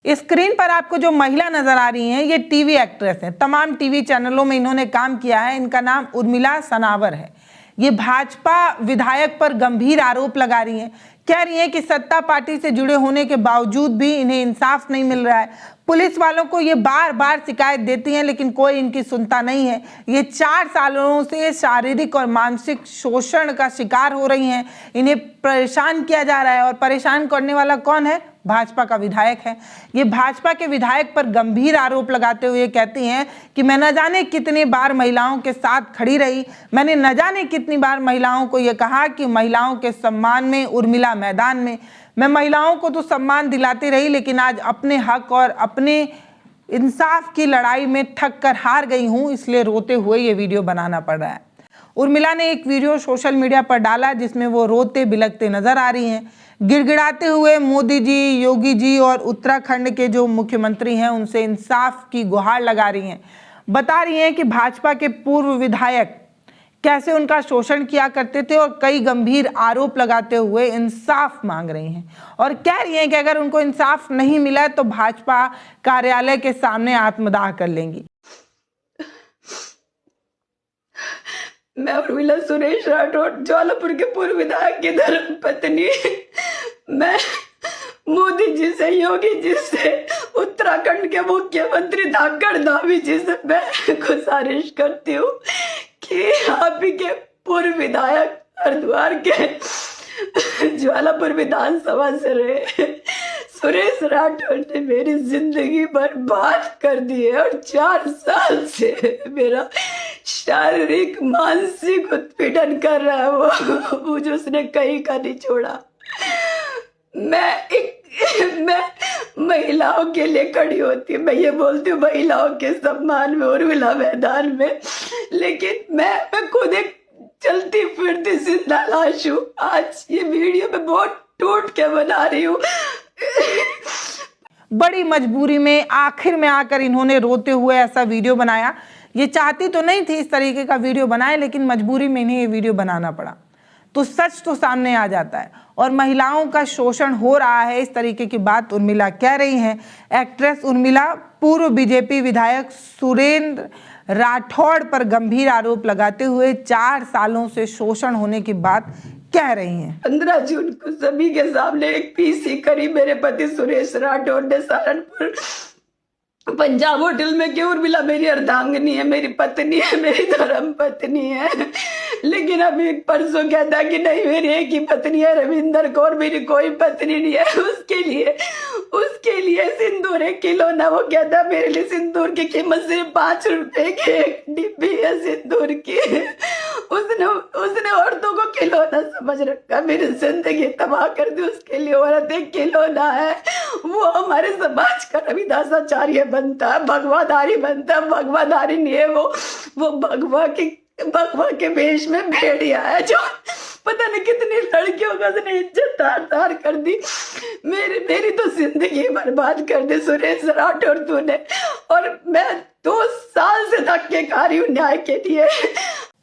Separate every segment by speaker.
Speaker 1: Screen पर आपको जो महिला नजर आ रही हैं ये टीवी एक्ट्रेस हैं। तमाम टीवी चैनलों में इन्होंने काम किया है। इनका नाम उर्मिला सनावर है। ये भाजपा विधायक पर गंभीर आरोप लगा रही हैं। कह रही हैं कि सत्ता पार्टी से जुड़े होने के बावजूद भी इन्हें इंसाफ नहीं मिल रहा है। पुलिस वालों को ये बार बार शिकायत देती हैं लेकिन कोई इनकी सुनता नहीं है। ये 4 सालों से शारीरिक और मानसिक शोषण का शिकार हो रही हैं। इन्हें परेशान किया जा रहा है और परेशान करने वाला कौन है? भाजपा का विधायक है। ये भाजपा के विधायक पर गंभीर आरोप लगाते हुए कहती हैं कि मैं न जाने कितनी बार महिलाओं के साथ खड़ी रही, मैंने न जाने कितनी बार महिलाओं को यह कहा कि महिलाओं के सम्मान में उर्मिला मैदान में। मैं महिलाओं को तो सम्मान दिलाती रही लेकिन आज अपने हक और अपने इंसाफ की लड़ाई में ठग कर हार गई हूं, इसलिए रोते हुए ये वीडियो बनाना पड़ रहा है। उर्मिला ने एक वीडियो सोशल मीडिया पर डाला जिसमें वो रोते बिलखते नजर आ रही हैं। गिड़गिड़ाते हुए मोदी जी, योगी जी और उत्तराखंड के जो मुख्यमंत्री हैं उनसे इंसाफ की गुहार लगा रही हैं। बता रही हैं कि भाजपा के पूर्व विधायक कैसे उनका शोषण किया करते थे और कई गंभीर आरोप लगाते हुए इंसाफ मांग रही हैं और कह रही हैं कि अगर उनको इंसाफ नहीं मिला तो भाजपा कार्यालय के सामने आत्मदाह कर लेंगी।
Speaker 2: मैं उर्मिला सुरेश राठौड़, ज्वालापुर के पूर्व विधायक की धर्मपत्नी। मैं मोदी जी से, योगी जी से, उत्तराखंड के मुख्यमंत्री धाकड़ धामी जी से मैं गुजारिश करती हूँ कि आप ही के पूर्व विधायक हरिद्वार के ज्वालापुर विधानसभा से रहे सुरेश राठौड़ ने मेरी जिंदगी बर्बाद कर दी है और 4 साल से मेरा शारीरिक मानसिक उत्पीड़न कर रहा है। वो जो उसने कहीं का नहीं छोड़ा। मैं महिलाओं के लिए खड़ी होती हूँ। मैं ये बोलती हूँ महिलाओं के सम्मान में उर्मिला मैदान में, लेकिन मैं खुद एक चलती फिरती जिंदा लाश हूँ। आज ये वीडियो मैं बहुत टूट के बना रही हूँ।
Speaker 1: बड़ी मजबूरी में आखिर में आकर इन्होंने रोते हुए ऐसा वीडियो बनाया। ये चाहती तो नहीं थी इस तरीके का वीडियो बनाए, लेकिन मजबूरी में इन्हें ये वीडियो बनाना पड़ा। तो सच तो सामने आ जाता है और महिलाओं का शोषण हो रहा है, इस तरीके की बात उर्मिला कह रही हैं। एक्ट्रेस उर्मिला पूर्व बीजेपी विधायक सुरेंद्र राठौड़ पर गंभीर आरोप लगाते हुए 4 सालों से शोषण होने की बात कह रही हैं।
Speaker 2: 15 जून को सभी के सामने एक पीसी करी मेरे पति सुरेश राठौड़ ने सहारनपुर पंजाब होटल में कि उर्मिला मेरी अर्धांगिनी है, मेरी पत्नी है, मेरी धर्म पत्नी है। लेकिन अभी परसों कहता कि नहीं मेरी एक ही पत्नी है रविंदर कौर, मेरी कोई पत्नी नहीं है। उसके लिए सिंदूर 1 किलो ना, वो कहता मेरे लिए सिंदूर की कीमत सिर्फ 5 रुपए की एक डिब्बी है सिंदूर की। उसने औरतों को खिलौना समझ रखा, मेरी जिंदगी तबाह कर दी। उसके लिए औरत एक खिलौना है। वो हमारे समाज का रविदासाचार्य बनता है, भगवाधारी बनता है। भगवाधारी नहीं है वो भगवा के वेश में भेड़िया है जो पता नहीं कितनी लड़कियों का उसने इज्जत तार कर दी। मेरी तो जिंदगी बर्बाद कर दी सुरेश राठौड़ तूने, और मैं 2 साल से धक्के खा रही हूँ न्याय के लिए।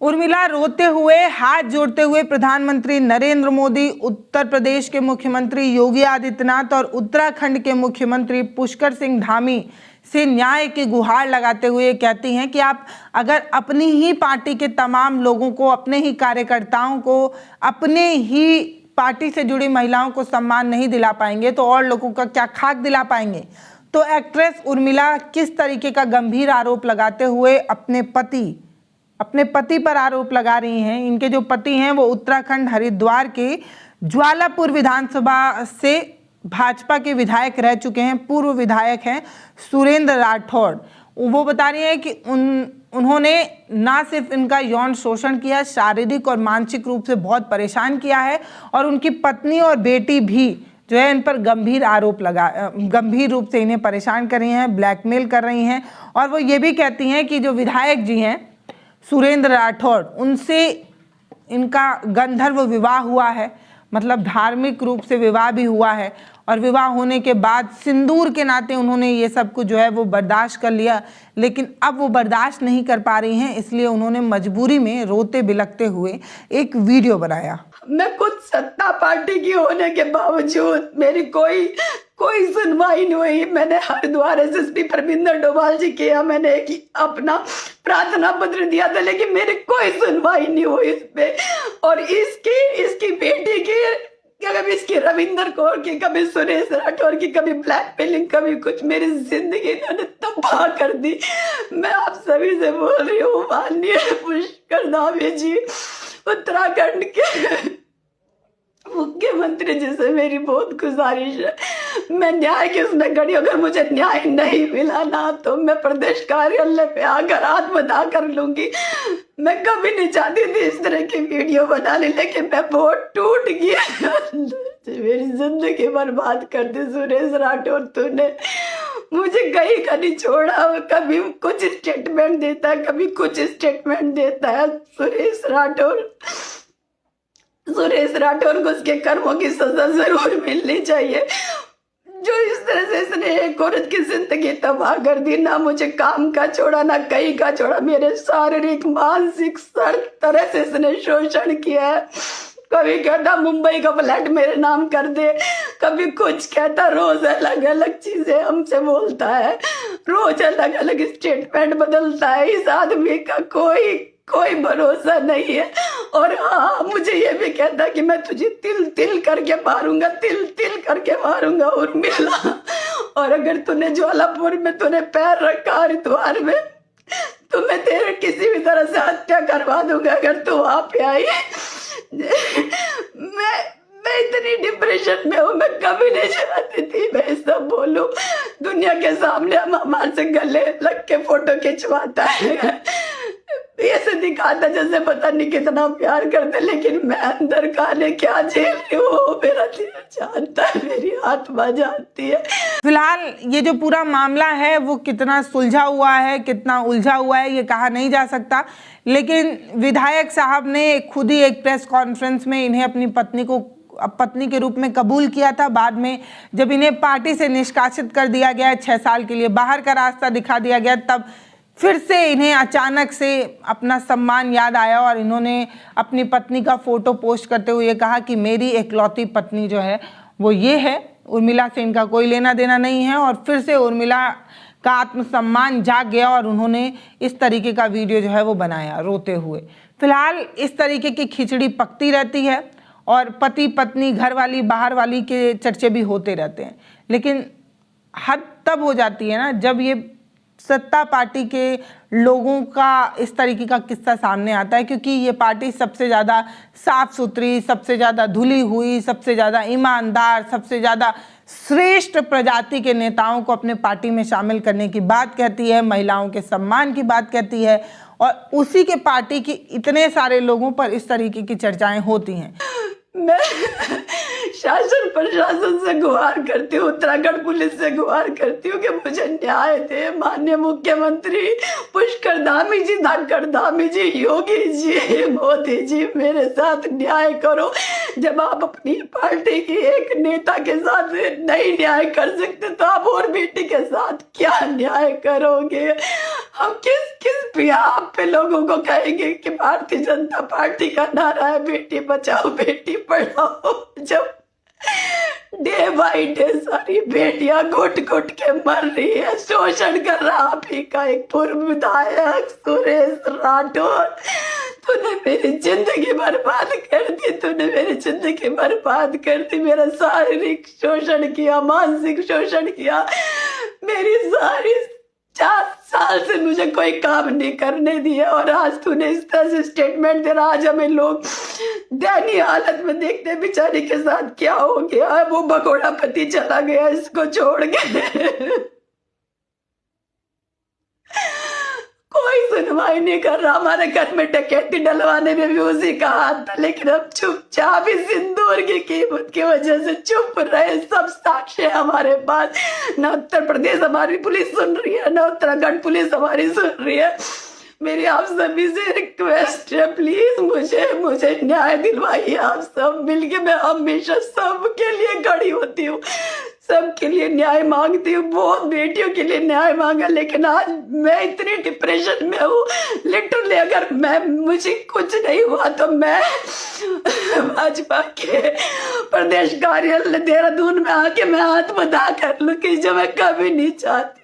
Speaker 1: उर्मिला रोते हुए, हाथ जोड़ते हुए प्रधानमंत्री नरेंद्र मोदी, उत्तर प्रदेश के मुख्यमंत्री योगी आदित्यनाथ और उत्तराखंड के मुख्यमंत्री पुष्कर सिंह धामी से न्याय की गुहार लगाते हुए कहती हैं कि आप अगर अपनी ही पार्टी के तमाम लोगों को, अपने ही कार्यकर्ताओं को, अपने ही पार्टी से जुड़ी महिलाओं को सम्मान नहीं दिला पाएंगे तो और लोगों का क्या खाक दिला पाएंगे। तो एक्ट्रेस उर्मिला किस तरीके का गंभीर आरोप लगाते हुए अपने पति पर आरोप लगा रही हैं। इनके जो पति हैं वो उत्तराखंड हरिद्वार के ज्वालापुर विधानसभा से भाजपा के विधायक रह चुके हैं, पूर्व विधायक हैं सुरेंद्र राठौड़। वो बता रही हैं कि उन्होंने ना सिर्फ इनका यौन शोषण किया, शारीरिक और मानसिक रूप से बहुत परेशान किया है और उनकी पत्नी और बेटी भी जो है इन पर गंभीर रूप से इन्हें परेशान कर रही हैं, ब्लैकमेल कर रही हैं। और वो ये भी कहती हैं कि जो विधायक जी हैं सुरेंद्र राठौड़, उनसे इनका गंधर्व विवाह हुआ है, मतलब धार्मिक रूप से विवाह भी हुआ है और विवाह होने के बाद सिंदूर के नाते उन्होंने ये सब कुछ जो है वो बर्दाश्त कर लिया, लेकिन अब वो बर्दाश्त नहीं कर पा रही हैं, इसलिए उन्होंने मजबूरी में रोते बिलखते हुए एक वीडियो बनाया।
Speaker 2: मैं खुद सत्ता पार्टी की होने के बावजूद मेरी कोई सुनवाई नहीं हुई। मैंने हरिद्वार एसएसपी परमिंदर डोभाल जी के यहाँ मैंने एक अपना प्रार्थना पत्र दिया था, लेकिन मेरी कोई सुनवाई नहीं हुई इस पे। और इसकी बेटी की, कभी इसकी रविंदर कौर की, कभी सुरेश राठौर की, कभी ब्लैकमेलिंग, कभी कुछ, मेरी जिंदगी इन्होंने तबाह कर दी। मैं आप सभी से बोल रही हूँ, माननीय पुष्कर धामी जी, उत्तराखंड के मुख्यमंत्री जी से मेरी बहुत गुजारिश है, मैं न्याय की उसमें खड़ी, अगर मुझे न्याय नहीं मिला ना तो मैं प्रदेश कार्यालय पे आकर आत्मदाह कर लूंगी। मैं कभी नहीं चाहती थी इस तरह की वीडियो बनाने, लेकिन मैं बहुत टूट गया। मेरी जिंदगी बर्बाद कर दी सुरेश राठौर, तूने मुझे कहीं का नहीं छोड़ा। कभी कुछ स्टेटमेंट देता है, कभी कुछ स्टेटमेंट देता है। सुरेश राठौर को उसके कर्मों की सजा जरूर मिलनी चाहिए। जो इस तरह से इसने एक औरत की जिंदगी तबाह कर दी, ना मुझे काम का छोड़ा, ना कहीं का छोड़ा, मेरे शारीरिक मानसिक हर तरह से इसने शोषण किया है। कभी कहता मुंबई का फ्लैट मेरे नाम कर दे, कभी कुछ कहता, रोज अलग अलग चीजें हमसे बोलता है, रोज अलग अलग स्टेटमेंट बदलता है। इस आदमी का कोई भरोसा नहीं है। और हाँ, मुझे ये भी कहता कि मैं तुझे तिल तिल करके मारूंगा, तिल तिल करके मारूंगा उर्मिला। और अगर तूने ज्वालापुर में तूने पैर रखा, हरिद्वार में, तो मैं तेरे किसी भी तरह से हत्या करवा दूंगा अगर तू वहां पे आई। मैं इतनी डिप्रेशन में हूँ, मैं कभी नहीं चाहती थी मैं सब बोलूं। दुनिया के सामने हम हमारे से गले लग के फोटो खिंचवाता है, ऐसे दिखाता जैसे पता नहीं कितना प्यार करते, लेकिन मैं अंदर खाने क्या झेल रही हूँ मेरा दिल जानता है, मेरी आत्मा जानती है।
Speaker 1: फिलहाल ये जो पूरा मामला है वो कितना सुलझा हुआ है, कितना उलझा हुआ है, ये कहा नहीं जा सकता। लेकिन विधायक साहब ने खुद ही एक प्रेस कॉन्फ्रेंस में इन्हें अपनी पत्नी के रूप में कबूल किया था। बाद में जब इन्हें पार्टी से निष्कासित कर दिया गया, 6 साल के लिए बाहर का रास्ता दिखा दिया गया, तब फिर से इन्हें अचानक से अपना सम्मान याद आया और इन्होंने अपनी पत्नी का फोटो पोस्ट करते हुए कहा कि मेरी एकलौती पत्नी जो है वो ये है, उर्मिला से इनका कोई लेना देना नहीं है। और फिर से उर्मिला का आत्मसम्मान जाग गया और उन्होंने इस तरीके का वीडियो जो है वो बनाया रोते हुए। फिलहाल इस तरीके की खिचड़ी पकती रहती है और पति पत्नी, घर वाली बाहर वाली के चर्चे भी होते रहते हैं, लेकिन हद तब हो जाती है ना जब ये सत्ता पार्टी के लोगों का इस तरीके का किस्सा सामने आता है, क्योंकि ये पार्टी सबसे ज़्यादा साफ सुथरी, सबसे ज़्यादा धुली हुई, सबसे ज़्यादा ईमानदार, सबसे ज़्यादा श्रेष्ठ प्रजाति के नेताओं को अपने पार्टी में शामिल करने की बात कहती है, महिलाओं के सम्मान की बात कहती है, और उसी के पार्टी के इतने सारे लोगों पर इस तरीके की चर्चाएं होती हैं।
Speaker 2: मैं शासन प्रशासन से गुहार करती हूँ, उत्तराखंड पुलिस से गुहार करती हूँ कि मुझे न्याय दे। माननीय मुख्यमंत्री पुष्कर धामी जी, धनखड़ धामी जी, योगी जी, मोदी जी, मेरे साथ न्याय करो। जब आप अपनी पार्टी की एक नेता के साथ नहीं न्याय कर सकते तो आप और बेटी के साथ क्या न्याय करोगे? हम किस बिहाफ पे लोगों को कहेंगे कि भारतीय जनता पार्टी का नारा है बेटी बचाओ बेटी पढ़ाओ, जब डे बाई डे सारी बेटियां घुट घुट के मर रही है, शोषण कर रहा आप ही का एक पूर्व विधायक सुरेश राठौर। तूने मेरी जिंदगी बर्बाद कर दी, तूने मेरी जिंदगी बर्बाद कर दी, मेरा शारीरिक शोषण किया, मानसिक शोषण किया, मेरी सारी 4 साल से मुझे कोई काम नहीं करने दिया। और आज तूने इस तरह से स्टेटमेंट दे रहा, आज हमें लोग दयनीय हालत में देखते बेचारी के साथ क्या हो गया। वो भगोड़ा पति चला गया इसको छोड़ के, कोई सुनवाई नहीं कर रहा। हमारे घर में डकैती डलवाने में भी उसी का हाथ था, लेकिन अब चुपचाप इस सिंदूर की कीमत की वजह से चुप रहे। सब साक्ष्य हमारे पास, न उत्तर प्रदेश हमारी पुलिस सुन रही है, न उत्तराखंड पुलिस हमारी सुन रही है। मेरी आप सभी से रिक्वेस्ट है, प्लीज मुझे न्याय दिलवाइए। आप सब मिलके, मैं हमेशा सबके लिए खड़ी होती हूँ, सबके लिए न्याय मांगती हूँ, बहुत बेटियों के लिए न्याय मांगा, लेकिन आज मैं इतनी डिप्रेशन में हूँ। लिटरली अगर मुझे कुछ नहीं हुआ तो मैं भाजपा के प्रदेश कार्यालय देहरादून में आके मैं आत्मदाह कर लूंगी, जो मैं कभी नहीं चाहती।